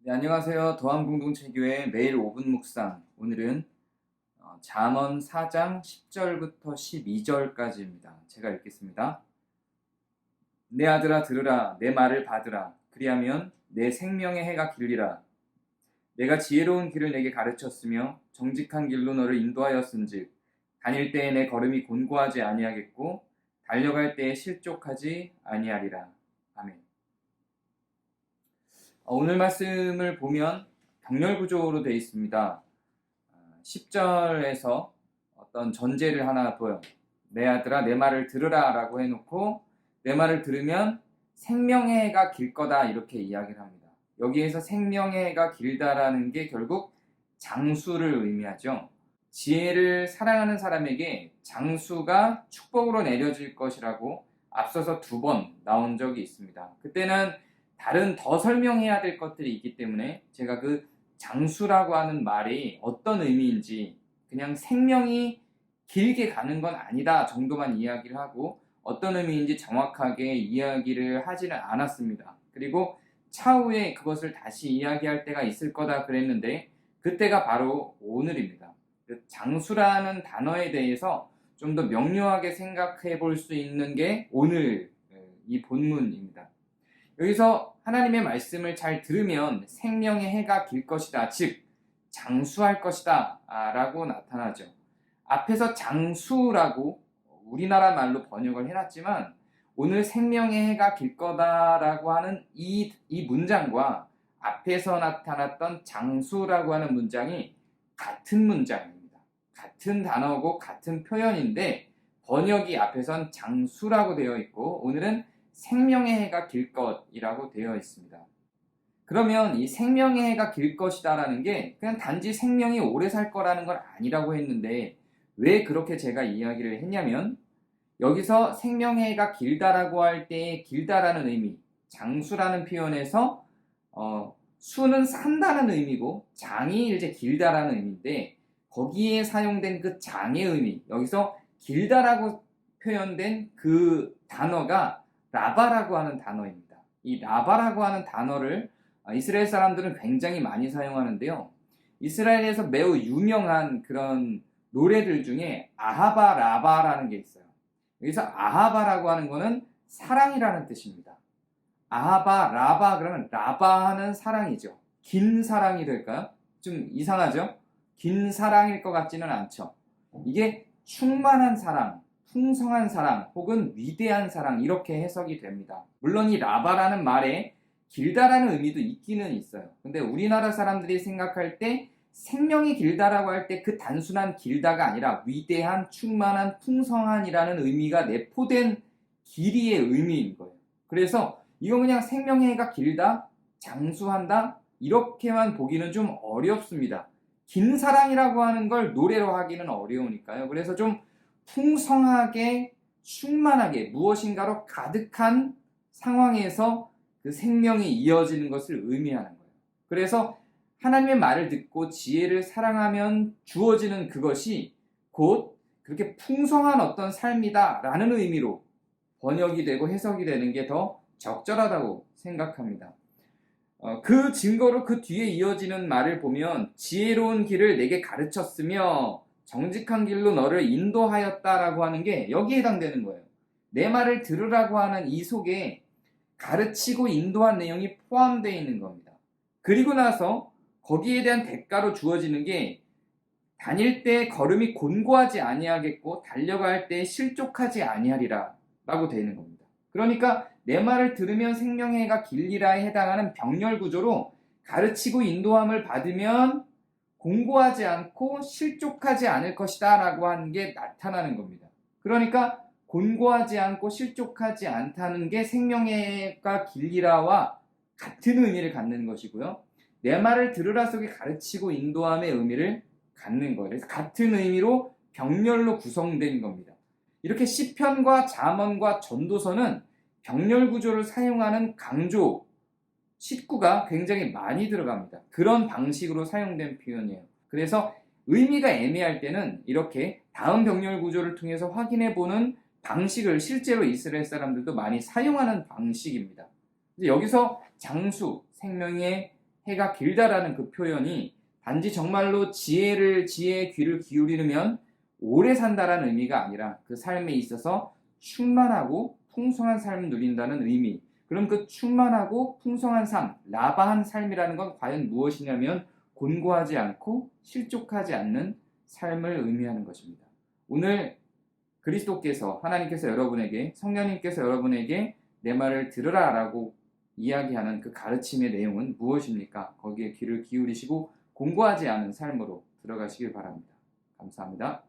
네, 안녕하세요. 도암공동체교회 매일 5분 묵상. 오늘은 잠언 4장 10절부터 12절까지입니다. 제가 읽겠습니다. 내 아들아 들으라, 내 말을 받으라. 그리하면 내 생명의 해가 길리라. 내가 지혜로운 길을 내게 가르쳤으며 정직한 길로 너를 인도하였은즉 다닐 때에 내 걸음이 곤고하지 아니하겠고 달려갈 때에 실족하지 아니하리라. 아멘. 오늘 말씀을 보면 병렬 구조로 되어 있습니다. 10절에서 어떤 전제를 하나 둬요. 내 아들아 내 말을 들으라 라고 해놓고 내 말을 들으면 생명의 해가 길 거다 이렇게 이야기를 합니다. 여기에서 생명의 해가 길다라는 게 결국 장수를 의미하죠. 지혜를 사랑하는 사람에게 장수가 축복으로 내려질 것이라고 앞서서 2번 나온 적이 있습니다. 그때는 다른 더 설명해야 될 것들이 있기 때문에 제가 그 장수라고 하는 말이 어떤 의미인지 그냥 생명이 길게 가는 건 아니다 정도만 이야기를 하고 어떤 의미인지 정확하게 이야기를 하지는 않았습니다. 그리고 차후에 그것을 다시 이야기할 때가 있을 거다 그랬는데 그때가 바로 오늘입니다. 그 장수라는 단어에 대해서 좀 더 명료하게 생각해 볼 수 있는 게 오늘 이 본문입니다. 여기서 하나님의 말씀을 잘 들으면 생명의 해가 길 것이다, 즉 장수할 것이다 라고 나타나죠. 앞에서 장수라고 우리나라 말로 번역을 해놨지만 오늘 생명의 해가 길 거다라고 하는 이 문장과 앞에서 나타났던 장수라고 하는 문장이 같은 문장입니다. 같은 단어고 같은 표현인데 번역이 앞에선 장수라고 되어 있고 오늘은 생명의 해가 길 것이라고 되어 있습니다. 그러면 이 생명의 해가 길 것이다라는 게 그냥 단지 생명이 오래 살 거라는 건 아니라고 했는데 왜 그렇게 제가 이야기를 했냐면 여기서 생명의 해가 길다라고 할 때 길다라는 의미, 장수라는 표현에서 수는 산다는 의미고 장이 이제 길다라는 의미인데 거기에 사용된 그 장의 의미, 여기서 길다라고 표현된 그 단어가 라바라고 하는 단어입니다. 이 라바라고 하는 단어를 이스라엘 사람들은 굉장히 많이 사용하는데요. 이스라엘에서 매우 유명한 그런 노래들 중에 아하바 라바라는 게 있어요. 여기서 아하바라고 하는 거는 사랑이라는 뜻입니다. 아하바 라바 그러면 라바하는 사랑이죠. 긴 사랑이 될까요? 좀 이상하죠? 긴 사랑일 것 같지는 않죠. 이게 충만한 사랑, 풍성한 사랑 혹은 위대한 사랑 이렇게 해석이 됩니다. 물론 이 라바라는 말에 길다라는 의미도 있기는 있어요. 근데 우리나라 사람들이 생각할 때 생명이 길다라고 할 때 그 단순한 길다가 아니라 위대한, 충만한, 풍성한이라는 의미가 내포된 길이의 의미인 거예요. 그래서 이거 그냥 생명의 해가 길다, 장수한다 이렇게만 보기는 좀 어렵습니다. 긴 사랑이라고 하는 걸 노래로 하기는 어려우니까요. 그래서 좀 풍성하게 충만하게 무엇인가로 가득한 상황에서 그 생명이 이어지는 것을 의미하는 거예요. 그래서 하나님의 말을 듣고 지혜를 사랑하면 주어지는 그것이 곧 그렇게 풍성한 어떤 삶이다라는 의미로 번역이 되고 해석이 되는 게 더 적절하다고 생각합니다. 그 증거로 그 뒤에 이어지는 말을 보면 지혜로운 길을 내게 가르쳤으며 정직한 길로 너를 인도하였다라고 하는 게 여기에 해당되는 거예요. 내 말을 들으라고 하는 이 속에 가르치고 인도한 내용이 포함되어 있는 겁니다. 그리고 나서 거기에 대한 대가로 주어지는 게 다닐 때 걸음이 곤고하지 아니하겠고 달려갈 때 실족하지 아니하리라 라고 되어 있는 겁니다. 그러니까 내 말을 들으면 생명의 해가 길리라에 해당하는 병렬 구조로 가르치고 인도함을 받으면 공고하지 않고 실족하지 않을 것이다 라고 하는 게 나타나는 겁니다. 그러니까 곤고하지 않고 실족하지 않다는 게 생명의 해가 길리라와 같은 의미를 갖는 것이고요. 내 말을 들으라 속에 가르치고 인도함의 의미를 갖는 거예요. 그래서 같은 의미로 병렬로 구성된 겁니다. 이렇게 시편과 잠언과 전도서는 병렬 구조를 사용하는 강조, 식구가 굉장히 많이 들어갑니다. 그런 방식으로 사용된 표현이에요. 그래서 의미가 애매할 때는 이렇게 다음 병렬 구조를 통해서 확인해보는 방식을 실제로 이스라엘 사람들도 많이 사용하는 방식입니다. 여기서 장수, 생명의 해가 길다라는 그 표현이 단지 정말로 지혜의 귀를 기울이면 오래 산다라는 의미가 아니라 그 삶에 있어서 충만하고 풍성한 삶을 누린다는 의미. 그럼 그 충만하고 풍성한 삶, 라바한 삶이라는 건 과연 무엇이냐면 곤고하지 않고 실족하지 않는 삶을 의미하는 것입니다. 오늘 그리스도께서, 하나님께서 여러분에게, 성령님께서 여러분에게 내 말을 들으라 라고 이야기하는 그 가르침의 내용은 무엇입니까? 거기에 귀를 기울이시고 공고하지 않은 삶으로 들어가시길 바랍니다. 감사합니다.